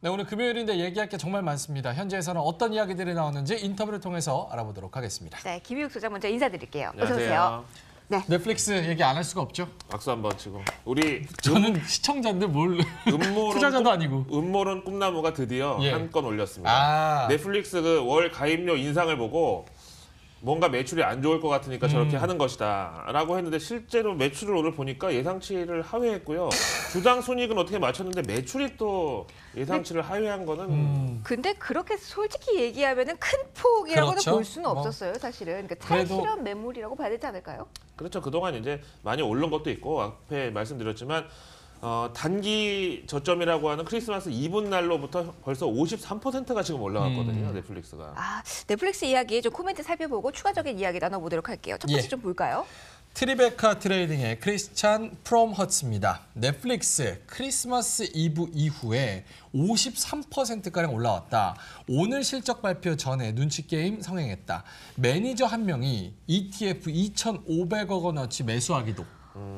네, 오늘 금요일인데 얘기할 게 정말 많습니다. 현지에서는 어떤 이야기들이 나왔는지 인터뷰를 통해서 알아보도록 하겠습니다. 네, 김희욱 소장 먼저 인사드릴게요. 안녕하세요. 어서 오세요. 네. 넷플릭스 얘기 안 할 수가 없죠. 박수 한번 치고. 우리 저는 시청자인데 뭘 음모론 투자자도 아니고. 음모론 꿈나무가 드디어 예. 한 건 올렸습니다. 아. 넷플릭스 그 월 가입료 인상을 보고 뭔가 매출이 안 좋을 것 같으니까 저렇게 하는 것이다라고 했는데 실제로 매출을 오늘 보니까 예상치를 하회했고요. 주당 순이익은 어떻게 맞췄는데 매출이 또 예상치를 하회한 거는 근데 그렇게 솔직히 얘기하면은 큰 폭이라고는 그렇죠. 볼 수는 뭐. 없었어요, 사실은. 그러니까 그래도- 탈실현 매물이라고 봐야 되지 않을까요? 그렇죠. 그동안 이제 많이 오른 것도 있고 앞에 말씀드렸지만 단기 저점이라고 하는 크리스마스 이브 날로부터 벌써 53%가 지금 올라갔거든요. 넷플릭스가. 아, 넷플릭스 이야기 좀 코멘트 살펴보고 추가적인 이야기 나눠보도록 할게요. 첫 번째 예. 좀 볼까요? 트리베카 트레이딩의 크리스찬 프롬허츠입니다. 넷플릭스 크리스마스 이브 이후에 53%가량 올라왔다. 오늘 실적 발표 전에 눈치 게임 성행했다. 매니저 한 명이 ETF 2,500억 원어치 매수하기도.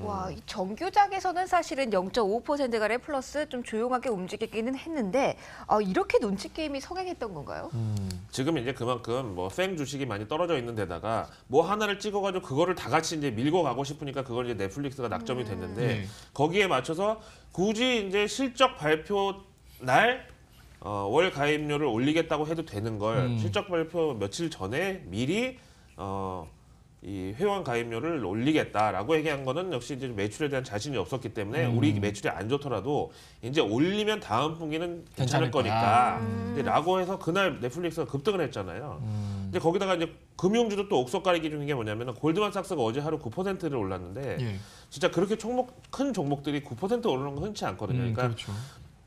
와, 이 정규작에서는 사실은 0.5%가량 플러스 좀 조용하게 움직이기는 했는데 이렇게 눈치 게임이 성행했던 건가요? 지금 이제 그만큼 뭐 팽 주식이 많이 떨어져 있는 데다가 뭐 하나를 찍어가지고 그거를 다 같이 이제 밀고 가고 싶으니까 그걸 이제 넷플릭스가 낙점이 됐는데 네. 거기에 맞춰서 굳이 이제 실적 발표 날 월 가입료를 올리겠다고 해도 되는 걸 실적 발표 며칠 전에 미리 이 회원 가입료를 올리겠다라고 얘기한 거는 역시 이제 매출에 대한 자신이 없었기 때문에 우리 매출이 안 좋더라도 이제 올리면 다음 분기는 괜찮을 괜찮을 거야. 거니까 라고 해서 그날 넷플릭스가 급등을 했잖아요. 근데 거기다가 이제 금융주도 또 옥석 가리기 중인 게 뭐냐면 골드만삭스가 어제 하루 9%를 올랐는데 예. 진짜 그렇게 큰 종목들이 9% 오르는 건 흔치 않거든요. 그러니까 그렇죠.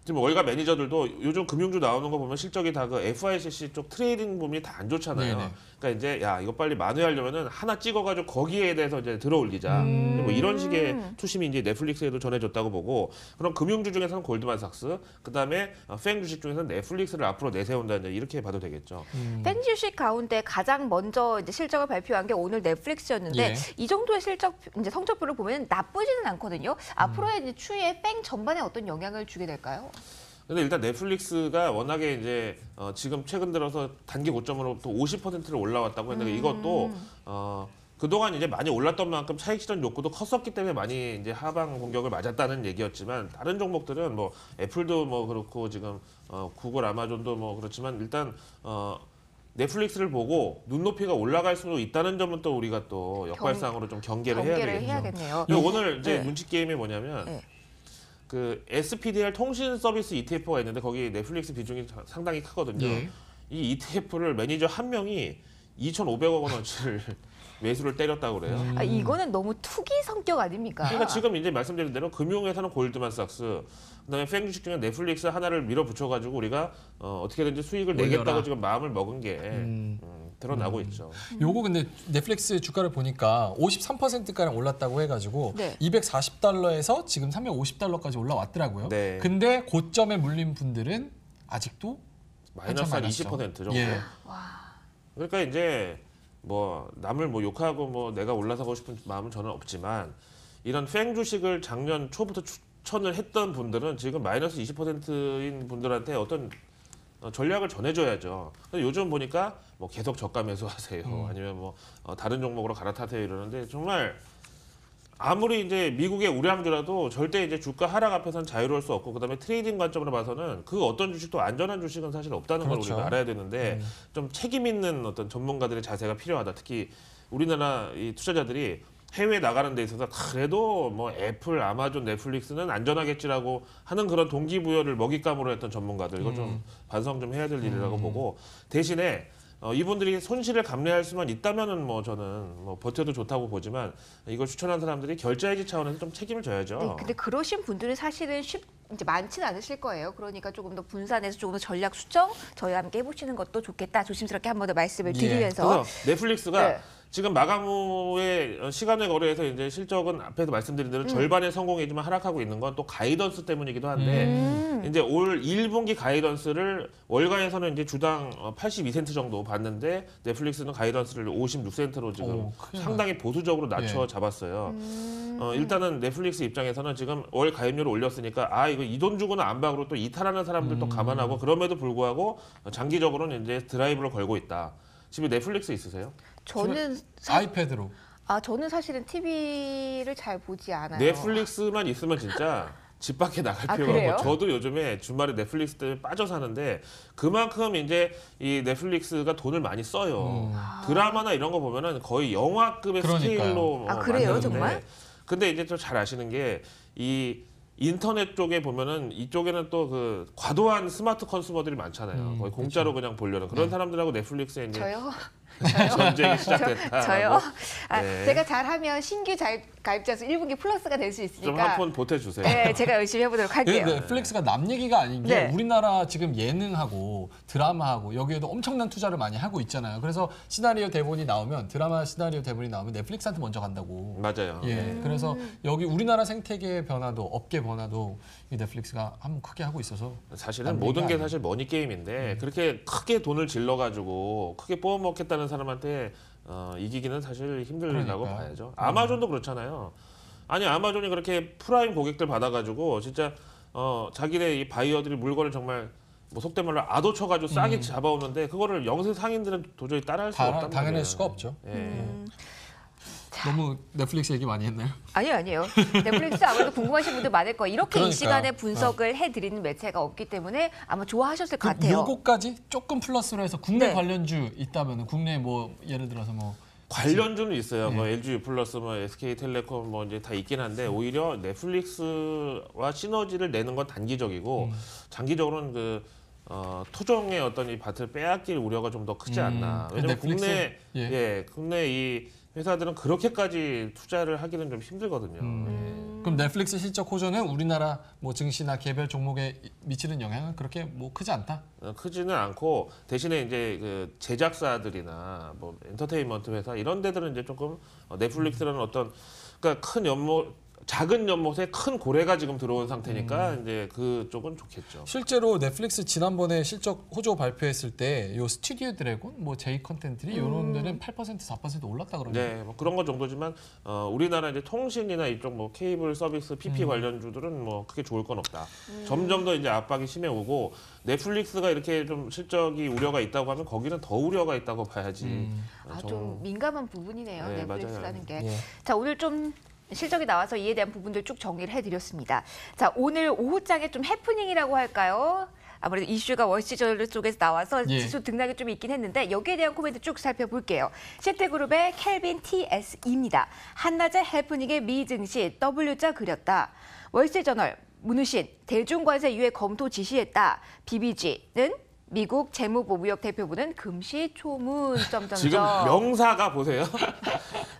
지금 월가 매니저들도 요즘 금융주 나오는 거 보면 실적이 다 그 FICC 쪽 트레이딩 부분이 다 안 좋잖아요. 네네. 그러니까 이제 야 이거 빨리 만회하려면은 하나 찍어가지고 거기에 대해서 이제 들어올리자. 뭐 이런 식의 투심이 이제 넷플릭스에도 전해졌다고 보고 그럼 금융주 중에서는 골드만삭스, 그다음에 팽 주식 중에서는 넷플릭스를 앞으로 내세운다 이제 이렇게 봐도 되겠죠. 팬 주식 가운데 가장 먼저 이제 실적을 발표한 게 오늘 넷플릭스였는데 예. 이 정도의 실적 이제 성적표를 보면 나쁘지는 않거든요. 앞으로의 이제 추이에 뺑 전반에 어떤 영향을 주게 될까요? 근데 일단 넷플릭스가 워낙에 이제 지금 최근 들어서 단기 고점으로부터 50%를 올라왔다고 했는데 이것도 그동안 이제 많이 올랐던 만큼 차익 실현 욕구도 컸었기 때문에 많이 이제 하방 공격을 맞았다는 얘기였지만 다른 종목들은 뭐 애플도 뭐 그렇고 지금 구글, 아마존도 뭐 그렇지만 일단 넷플릭스를 보고 눈높이가 올라갈 수도 있다는 점은 또 우리가 또 역발상으로 좀 경계를 해야 되겠죠. 해야겠네요. 그리고 오늘 이제 네. 눈치 게임이 뭐냐면 네. 그 SPDR 통신 서비스 ETF가 있는데 거기 넷플릭스 비중이 상당히 크거든요. 예. 이 ETF를 매니저 한 명이 2,500억 원어치를 매수를 때렸다고 그래요. 이거는 너무 투기 성격 아닙니까? 그러니까 지금 이제 말씀드린 대로 금융회사는 골드만삭스, 그다음에 팽 주식 중에 넷플릭스 하나를 밀어붙여가지고 우리가 어떻게든지 수익을 올려라. 내겠다고 지금 마음을 먹은 게 드러나고 있죠. 요거 근데 넷플릭스 주가를 보니까 53%가량 올랐다고 해가지고 네. 240달러에서 지금 350달러까지 올라왔더라고요. 네. 근데 고점에 물린 분들은 아직도 마이너스 한 마이너스죠. 20% 정도. 예. 그러니까 이제 뭐 남을 뭐 욕하고 뭐 내가 올라서고 싶은 마음은 저는 없지만 이런 팽 주식을 작년 초부터 추천을 했던 분들은 지금 마이너스 20%인 분들한테 어떤 전략을 전해줘야죠. 근데 요즘 보니까 뭐 계속 저가 매수하세요. 아니면 뭐 다른 종목으로 갈아타세요 이러는데 정말 아무리 이제 미국의 우량주라도 절대 이제 주가 하락 앞에서는 자유로울 수 없고 그다음에 트레이딩 관점으로 봐서는 그 어떤 주식도 안전한 주식은 사실 없다는 걸 그렇죠. 우리가 알아야 되는데 좀 책임 있는 어떤 전문가들의 자세가 필요하다. 특히 우리나라 이 투자자들이 해외 나가는 데 있어서 그래도 뭐 애플, 아마존, 넷플릭스는 안전하겠지라고 하는 그런 동기부여를 먹잇감으로 했던 전문가들 이거 좀 반성 좀 해야 될 일이라고 보고 대신에 이분들이 손실을 감내할 수만 있다면은 뭐 저는 뭐 버텨도 좋다고 보지만 이걸 추천한 사람들이 결제해지 차원에서 좀 책임을 져야죠. 네, 근데 그러신 분들은 사실은 이제 많지는 않으실 거예요. 그러니까 조금 더 분산해서 조금 더 전략 수정 저희와 함께 해보시는 것도 좋겠다. 조심스럽게 한 번 더 말씀을 예. 드리면서 그래서 넷플릭스가 네. 지금 마감 후에 시간의 거래에서 이제 실적은 앞에서 말씀드린 대로 절반의 성공이지만 하락하고 있는 건 또 가이던스 때문이기도 한데 이제 올 1분기 가이던스를 월가에서는 이제 주당 82센트 정도 봤는데 넷플릭스는 가이던스를 56센트로 지금 오, 큰일 상당히 보수적으로 낮춰 예. 잡았어요. 일단은 넷플릭스 입장에서는 지금 월 가입료를 올렸으니까 이거 이 돈 주고는 안 봐. 그리고 또 이탈하는 사람들도 감안하고 그럼에도 불구하고 장기적으로는 이제 드라이브를 걸고 있다. 집에 넷플릭스 있으세요? 저는 아이패드로. 저는 사실은 TV를 잘 보지 않아요. 넷플릭스만 있으면 진짜 집 밖에 나갈 필요가 그래요? 없고 저도 요즘에 주말에 넷플릭스 때문에 빠져 사는데 그만큼 이제 이 넷플릭스가 돈을 많이 써요. 드라마나 이런 거 보면은 거의 영화급의 그러니까요. 스케일로 그래요? 만드는데 정말? 근데 이제 또 잘 아시는 게 이 인터넷 쪽에 보면은 이쪽에는 또 그 과도한 스마트 컨슈머들이 많잖아요. 거의 공짜로 그냥 보려는 그런 사람들하고 넷플릭스에 이제 저요? 전쟁이 시작됐다. 저요? 네. 제가 잘하면 신규 가입자 수 1분기 플러스가 될 수 좀 있으니까 한 푼 보태주세요. 네, 제가 열심히 해보도록 할게요. 넷플릭스가 남 얘기가 아닌 게 네. 우리나라 지금 예능하고 드라마하고 여기에도 엄청난 투자를 많이 하고 있잖아요. 그래서 시나리오 대본이 나오면 드라마 시나리오 대본이 나오면 넷플릭스한테 먼저 간다고. 맞아요. 예, 그래서 여기 우리나라 생태계 변화도 업계 변화도 이 넷플릭스가 한번 크게 하고 있어서 사실은 남 모든 얘기가 게 아니에요. 사실 머니 게임인데 그렇게 크게 돈을 질러가지고 크게 뽑아먹겠다는 사람한테 이기기는 사실 힘들다고 그러니까요. 봐야죠. 아마존도 그렇잖아요. 아니 아마존이 그렇게 프라임 고객들 받아가지고 진짜 자기네 이 바이어들이 물건을 정말 뭐 속된 말로 아도 쳐가지고 싸게 잡아오는데 그거를 영세 상인들은 도저히 따라할 수가 없단 말이에요. 당연할 수가 없죠. 예. 너무 넷플릭스 얘기 많이 했나요? 아니요. 넷플릭스 아무래도 궁금하신 분들 많을 거예요. 이렇게 이 그러니까요. 시간에 분석을 해드리는 매체가 없기 때문에 아마 좋아하셨을 것 같아요. 요거까지 조금 플러스로 해서 국내 네. 관련주 있다면 국내 뭐 예를 들어서 뭐 관련주는 있어요. 네. 뭐 LG 플러스, 뭐 SK텔레콤 뭐 이제 다 있긴 한데 오히려 넷플릭스와 시너지를 내는 건 단기적이고 장기적으로는 그 토종의 어떤 이 밭을 빼앗길 우려가 좀 더 크지 않나. 왜냐면 넷플릭스? 국내 국내 이 회사들은 그렇게까지 투자를 하기는 좀 힘들거든요. 그럼 넷플릭스 실적 호조는 우리나라 뭐 증시나 개별 종목에 미치는 영향은 그렇게 뭐 크지 않다. 크지는 않고 대신에 이제 그 제작사들이나 뭐 엔터테인먼트 회사 이런 데들은 이제 조금 넷플릭스라는 어떤 그러니까 큰 연못 작은 연못에 큰 고래가 지금 들어온 상태니까 이제 그쪽은 좋겠죠. 실제로 넷플릭스 지난번에 실적 호조 발표했을 때 요 스튜디오 드래곤, 뭐 제이 컨텐츠리 이런 데는 8% 4% 올랐다 그러네요. 네, 뭐 그런 건 정도지만 우리나라 이제 통신이나 이쪽 뭐 케이블 서비스 PP 관련주들은 뭐 크게 좋을 건 없다. 점점 더 이제 압박이 심해오고 넷플릭스가 이렇게 좀 실적이 우려가 있다고 하면 거기는 더 우려가 있다고 봐야지. 좀 민감한 부분이네요. 네, 넷플릭스라는 맞아요. 게. 예. 자, 오늘 좀 실적이 나와서 이에 대한 부분들 쭉 정리를 해드렸습니다. 자, 오늘 오후장에 좀 해프닝이라고 할까요? 아무래도 이슈가 월시저널 쪽에서 나와서 예. 지수 등락이 좀 있긴 했는데 여기에 대한 코멘트 쭉 살펴볼게요. 시트그룹의 켈빈 TSE입니다. 한낮의 해프닝에 미증시 W자 그렸다. 월시저널 문우신 대중관세 유예 검토 지시했다. BBG는 미국 재무부 무역 대표부는 금시초문 지금 명사가 보세요.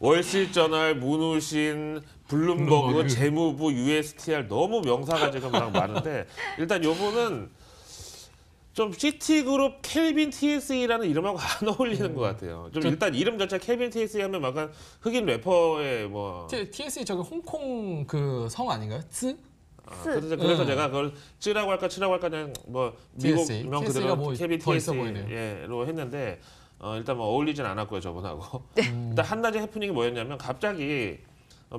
월시저널, 문우신, 블룸버그, 블룸버그. 재무부, USTR 너무 명사가 지금 막 많은데 일단 요거는 좀 시티그룹 켈빈 TSE라는 이름하고 안 어울리는 것 같아요. 좀 일단 이름 자체 켈빈 TSE 하면 약간 흑인 래퍼의 뭐 TSE 저기 홍콩 그 성 아닌가요? 츠? 그래서 제가 그걸 찌라고 할까 치라고 할까 그냥 뭐 미국 TSE. 명 TSE 가 그대로 뭐 켈빈 더 있어 보이네요. TSE로 했는데 일단 뭐 어울리진 않았고요 저분하고. 일단 한낮의 해프닝이 뭐였냐면 갑자기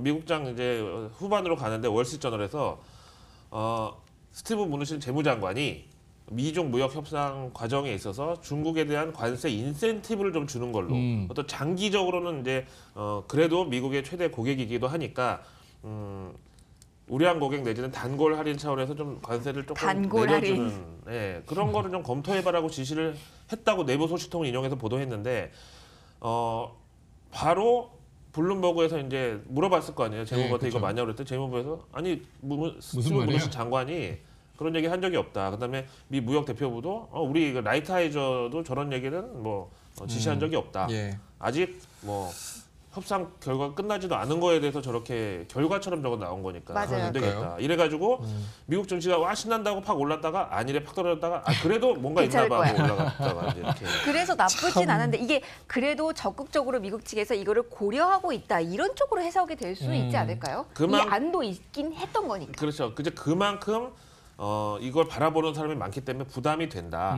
미국장 이제 후반으로 가는데 월스트리트저널에서 스티브 무누신 재무장관이 미중 무역 협상 과정에 있어서 중국에 대한 관세 인센티브를 좀 주는 걸로 어떤 장기적으로는 이제 그래도 미국의 최대 고객이기도 하니까 우량 고객 내지는 단골 할인 차원에서 좀 관세를 조금 단골 내려주는 그런 거를 좀 검토해봐라고 지시를 했다고 내부 소식통을 인용해서 보도했는데 바로 블룸버그에서 이제 물어봤을 거 아니에요. 재무부한테 네, 이거 그렇죠. 맞냐고 그랬더니 재무부에서 아니 무슨 말이에요? 무슨 장관이 그런 얘기 한 적이 없다. 그다음에 미 무역 대표부도 우리 그 라이트하이저도 저런 얘기는 뭐 지시한 적이 없다. 예. 아직 뭐 협상 결과가 끝나지도 않은 거에 대해서 저렇게 결과처럼 저거 나온 거니까 맞아요. 안 되겠다. 이래가지고 미국 증시가 와 신난다고 팍 올랐다가 아니래 팍 떨어졌다가 그래도 뭔가 있나 괜찮을 봐 거야. 하고 올라갔다가 이제 이렇게. 그래서 나쁘진 않은데 이게 그래도 적극적으로 미국 측에서 이거를 고려하고 있다 이런 쪽으로 해석이 될 수 있지 않을까요? 이 그만- 안도 있긴 했던 거니까. 그렇죠. 그제 그만큼 이걸 바라보는 사람이 많기 때문에 부담이 된다.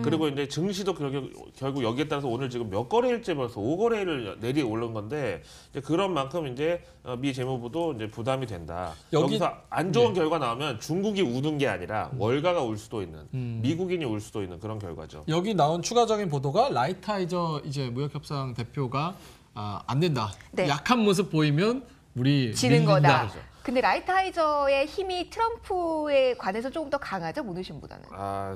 그리고 이제 증시도 결국 여기에 따라서 오늘 지금 몇 거래일째 벌써 5거래를 내리 오른 건데 이제 그런 만큼 이제 미 재무부도 이제 부담이 된다. 여기서 안 좋은 결과 나오면 중국이 우는 게 아니라 월가가 울 수도 있는, 미국인이 울 수도 있는 그런 결과죠. 여기 나온 추가적인 보도가 라이트하이저 이제 무역협상 대표가 안 된다. 네. 약한 모습 보이면 우리 지는 거다. 그렇죠. 근데 라이트하이저의 힘이 트럼프에 관해서 조금 더 강하죠, 문우신보다는.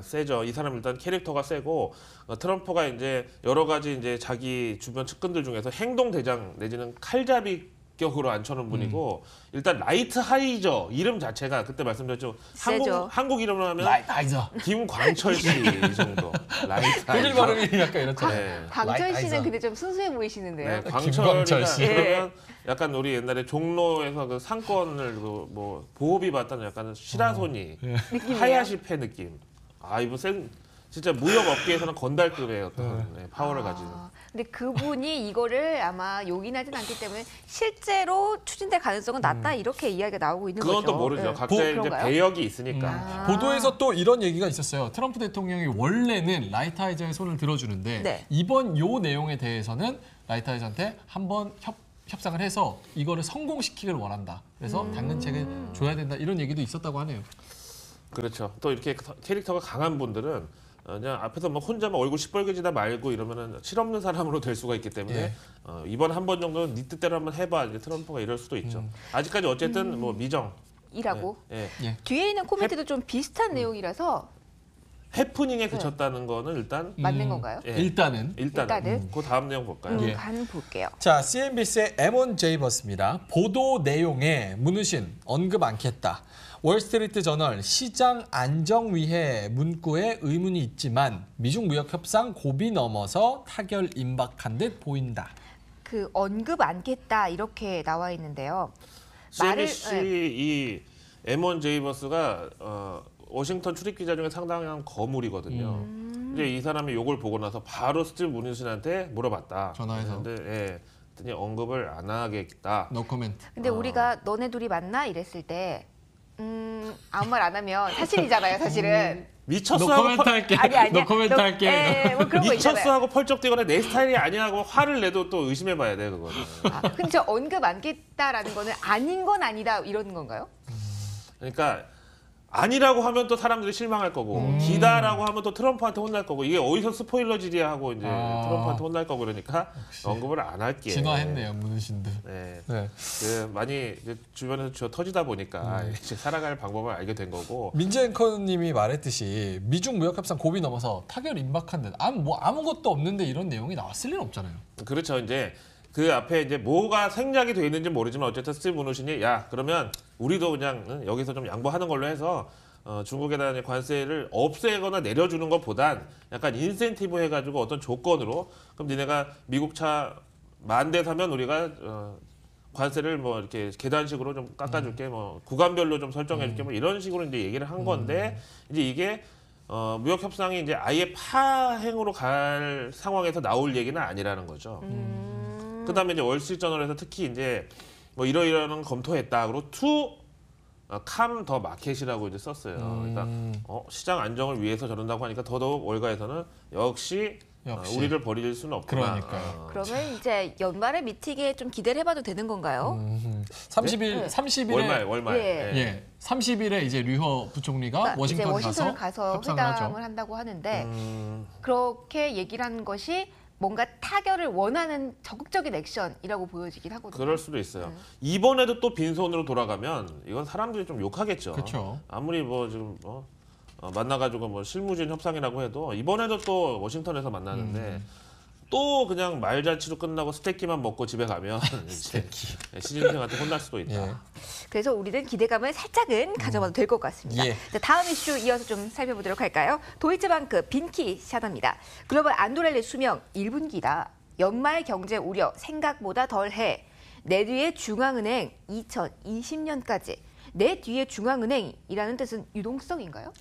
세죠. 이 사람 일단 캐릭터가 세고 트럼프가 이제 여러 가지 이제 자기 주변 측근들 중에서 행동 대장 내지는 칼잡이 격으로 앉혀놓은 분이고 일단 라이트하이저 이름 자체가 그때 말씀드렸죠. 세죠. 한국 이름으로 하면 라이트하이저. 김광철 씨 이 정도. 독일 라이트하이저. 발음이 약간 이렇죠. 네. 광철 씨는 라이트하이저. 근데 좀 순수해 보이시는데요. 네, 김광철 광철이가 씨. 그러면 약간 우리 옛날에 종로에서 그 상권을 뭐 보호비 받던 약간 시라소니 느낌이에요. 하야시 패 느낌. 이분 진짜 무역 업계에서는 건달급의 어떤 파워를 가진. 근데 그분이 이거를 아마 용인하진 않기 때문에 실제로 추진될 가능성은 낮다 이렇게 이야기가 나오고 있는 그건 거죠. 또 모르죠. 네. 각자의 이제 그런가요? 배역이 있으니까. 보도에서 또 이런 얘기가 있었어요. 트럼프 대통령이 원래는 라이트하이저의 손을 들어주는데 네. 이번 요 내용에 대해서는 라이트하이저한테 한번 협상을 해서 이거를 성공시키기를 원한다. 그래서 당근책을 줘야 된다. 이런 얘기도 있었다고 하네요. 그렇죠. 또 이렇게 캐릭터가 강한 분들은 그냥 앞에서 뭐 혼자 막 얼굴 시뻘개지다 말고 이러면은 실없는 사람으로 될 수가 있기 때문에 예. 이번 한 번 정도는 네 뜻대로 한번 해봐. 이제 트럼프가 이럴 수도 있죠. 아직까지 어쨌든 뭐 미정. 이라고. 예. 예. 뒤에 있는 코멘트도 좀 비슷한 내용이라서 해프닝에 그쳤다는 거는 일단 맞는 건가요? 예. 일단은 일단은. 그 다음 내용 볼까요? 예. 간 볼게요. 자, CNBC의 에몬 제이버스입니다. 보도 내용에 문우신 언급 않겠다. 월스트리트 저널 시장 안정 위해 문구에 의문이 있지만 미중 무역 협상 고비 넘어서 타결 임박한 듯 보인다. 그 언급 않겠다 이렇게 나와 있는데요. CNBC 네. 이 에몬 제이버스가 워싱턴 출입 기자 중에 상당한 거물이거든요. 이제 이 사람이 요걸 보고 나서 바로 스티브 문우신한테 물어봤다. 전화해서. 근데 그랬더니 언급을 안 하겠다. 노 코멘트. 근데 우리가 너네 둘이 만나 이랬을 때 아무 말 안 하면 사실이잖아요, 사실은. 미쳤어 노 하고 코멘트 할게. 아니야. 노 코멘트 할게. 예, 뭐 그런 거 미쳤어 있잖아요. 하고 펄쩍대거나 내 스타일이 아니야 하고 화를 내도 또 의심해봐야 돼 그거는. 근데 저 언급 않겠다라는 거는 아닌 건 아니다 이런 건가요? 그러니까 아니라고 하면 또 사람들이 실망할 거고 기다라고 하면 또 트럼프한테 혼날 거고 이게 어디서 스포일러질이야 하고 이제 트럼프한테 혼날 거고 그러니까 언급을 안 할게. 진화했네요, 문우신도. 네. 네. 많이 이제 주변에서 쥐어 터지다 보니까 이제 살아갈 방법을 알게 된 거고. 민지 앵커님이 말했듯이 미중 무역 협상 고비 넘어서 타결 임박한 듯 아무것도 없는데 이런 내용이 나왔을 리는 없잖아요. 그렇죠. 이제 그 앞에 이제 뭐가 생략이 돼 있는지 모르지만 어쨌든 스티브 문우신이 야 그러면 우리도 그냥 여기서 좀 양보하는 걸로 해서 중국에 대한 관세를 없애거나 내려주는 것보단 약간 인센티브 해가지고 어떤 조건으로 그럼 니네가 미국 차 10,000대 사면 우리가 관세를 뭐 이렇게 계단식으로 좀 깎아줄게 뭐 구간별로 좀 설정해줄게 뭐 이런 식으로 이제 얘기를 한 건데 이제 이게 무역 협상이 이제 아예 파행으로 갈 상황에서 나올 얘기는 아니라는 거죠. 그다음에 이제 월스트리트저널에서 특히 이제 뭐 이러이러는 검토했다. 그리고 캄 더 마켓이라고 이제 썼어요. 그러니까 시장 안정을 위해서 저런다고 하니까 더더욱 월가에서는 역시 우리를 버릴 수는 없구나. 그러니까요. 그러면 이제 연말에 미팅에 좀 기대를 해봐도 되는 건가요? 30일에 월말. 예. 예. 30일에 이제 류허 부총리가 그러니까 이제 워싱턴 워싱턴을 가서 가서 협상을 하죠. 회담을 한다고 하는데 그렇게 얘기를 한 것이 뭔가 타결을 원하는 적극적인 액션이라고 보여지긴 하거든요. 그럴 수도 있어요. 이번에도 또 빈손으로 돌아가면 이건 사람들이 좀 욕하겠죠. 그렇죠. 아무리 뭐 지금 만나가지고 뭐 실무진 협상이라고 해도 이번에도 또 워싱턴에서 만나는데 또 그냥 말잔치로 끝나고 스테이키만 먹고 집에 가면 이제 시진핑한테 혼날 수도 있다. 예. 그래서 우리는 기대감을 살짝은 가져봐도 될 것 같습니다. 예. 자, 다음 이슈 이어서 좀 살펴보도록 할까요? 도이치방크 빈키 샤더입니다. 글로벌 안도렐리 수명 1분기다. 연말 경제 우려 생각보다 덜해. 내 뒤에 중앙은행 2020년까지. 내 뒤에 중앙은행이라는 뜻은 유동성인가요?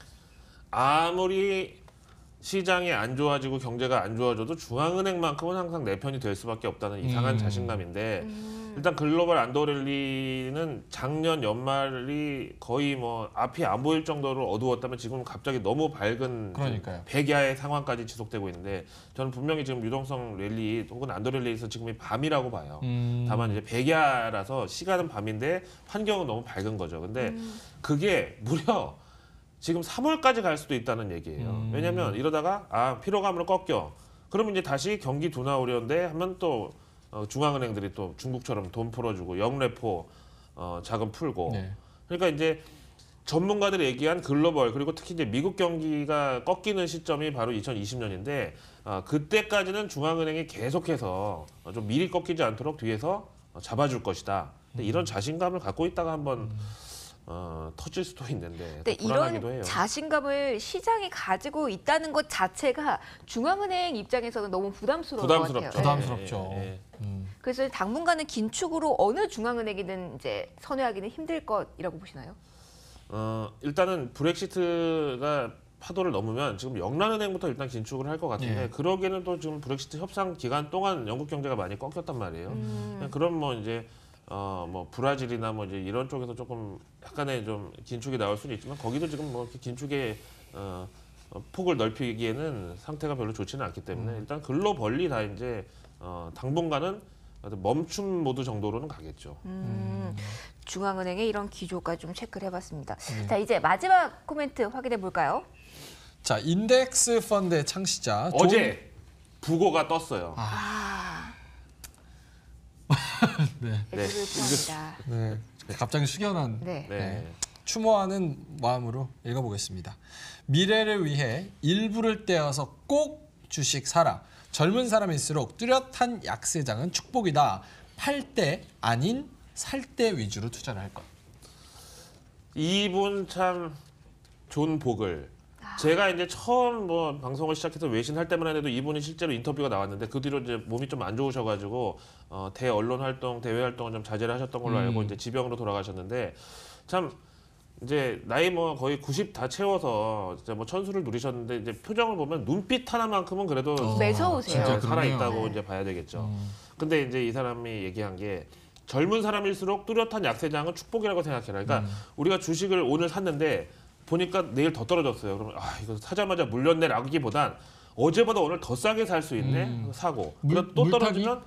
아무리 시장이 안 좋아지고 경제가 안 좋아져도 중앙은행만큼은 항상 내 편이 될 수밖에 없다는 이상한 자신감인데 일단 글로벌 안도렐리는 작년 연말이 거의 뭐 앞이 안 보일 정도로 어두웠다면 지금 갑자기 너무 밝은 그러니까요. 백야의 상황까지 지속되고 있는데 저는 분명히 지금 유동성 랠리 혹은 안도렐리에서 지금이 밤이라고 봐요. 다만 이제 백야라서 시간은 밤인데 환경은 너무 밝은 거죠. 근데 그게 무려 지금 3월까지 갈 수도 있다는 얘기예요. 왜냐하면 이러다가 피로감으로 꺾여. 그러면 이제 다시 경기 둔화 우려인데 하면 또 중앙은행들이 또 중국처럼 돈 풀어주고 영래포 자금 풀고. 네. 그러니까 이제 전문가들이 얘기한 글로벌 그리고 특히 이제 미국 경기가 꺾이는 시점이 바로 2020년인데 그때까지는 중앙은행이 계속해서 좀 미리 꺾이지 않도록 뒤에서 잡아줄 것이다. 근데 이런 자신감을 갖고 있다가 한번 터질 수도 있는데 근데 불안하기도 이런 해요. 자신감을 시장이 가지고 있다는 것 자체가 중앙은행 입장에서는 너무 부담스러울 것 같아요. 부담스럽죠. 부담스럽죠. 예, 예. 그래서 당분간은 긴축으로 어느 중앙은행이든 이제 선회하기는 힘들 것이라고 보시나요? 일단은 브렉시트가 파도를 넘으면 지금 영란은행부터 일단 긴축을 할 것 같은데 예. 그러기에는 또 지금 브렉시트 협상 기간 동안 영국 경제가 많이 꺾였단 말이에요. 그럼 뭐 이제 뭐 브라질이나 뭐 이제 이런 쪽에서 조금 약간의 좀 긴축이 나올 수는 있지만 거기도 지금 뭐 이렇게 긴축의 폭을 넓히기에는 상태가 별로 좋지는 않기 때문에 일단 글로벌리 다 이제 당분간은 멈춤 모드 정도로는 가겠죠. 중앙은행의 이런 기조까지 좀 체크를 해봤습니다. 자, 이제 마지막 코멘트 확인해 볼까요? 자, 인덱스 펀드의 창시자 어제 부고가 떴어요. 네. 네, 부합니다. 네. 갑자기 숙연한 네. 네. 추모하는 마음으로 읽어보겠습니다. 미래를 위해 일부를 떼어서 꼭 주식 사라. 젊은 사람일수록 뚜렷한 약세장은 축복이다. 팔 때 아닌 살 때 위주로 투자를 할 것. 이분 참 존 보글. 제가 이제 처음 뭐 방송을 시작해서 외신할 때만 해도 이분이 실제로 인터뷰가 나왔는데 그 뒤로 이제 몸이 좀 안 좋으셔가지고 대언론 활동, 대외 활동을 좀 자제를 하셨던 걸로 알고 이제 지병으로 돌아가셨는데 참 이제 나이 뭐 거의 90 다 채워서 이제 뭐 천수를 누리셨는데 이제 표정을 보면 눈빛 하나만큼은 그래도 매서우세요. 진짜 살아 그러네요. 있다고 이제 봐야 되겠죠. 근데 이제 이 사람이 얘기한 게 젊은 사람일수록 뚜렷한 약세장은 축복이라고 생각해라. 그러니까 우리가 주식을 오늘 샀는데 보니까 내일 더 떨어졌어요. 그러면 이거 사자마자 물렸네라기보단 어제보다 오늘 더 싸게 살 수 있네 사고. 그럼 또 떨어지면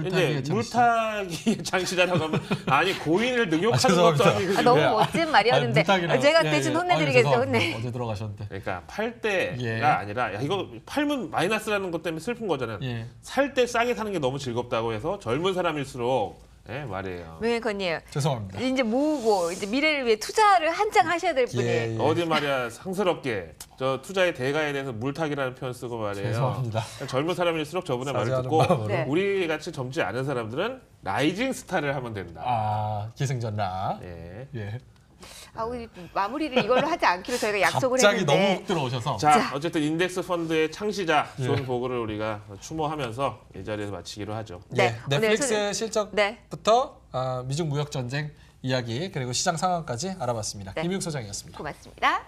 이제 물타기 장시자라고 하면 아니 고인을 능욕하는 것도 아니고 너무 멋진 말이었는데 제가 대신 혼내드리겠어요. 혼내. 어제 들어가셨는데. 그러니까 팔 때가 예. 아니라 야 이거 팔면 마이너스라는 것 때문에 슬픈 거잖아요. 예. 살 때 싸게 사는 게 너무 즐겁다고 해서 젊은 사람일수록 말이에요. 명예컨님 죄송합니다. 이제 모으고 이제 미래를 위해 투자를 한창 하셔야 될 분이에요. 예. 어디 말이야 상스럽게 저 투자의 대가에 대해서 물타기라는 표현 쓰고 말이에요. 죄송합니다. 젊은 사람일수록 저분의 말을 사죄하는 듣고 마음으로. 네. 우리 같이 젊지 않은 사람들은 라이징 스타를 하면 된다. 기승전라. 예. 예. 우리 마무리를 이걸로 하지 않기로 저희가 약속을 갑자기 했는데. 너무 훅 들어오셔서. 자, 어쨌든 인덱스 펀드의 창시자 예. 존 보글을 우리가 추모하면서 이 자리에서 마치기로 하죠. 네, 예. 오늘 넷플릭스 실적부터 네. 미중 무역 전쟁 이야기 그리고 시장 상황까지 알아봤습니다. 네. 김육 소장이었습니다. 고맙습니다.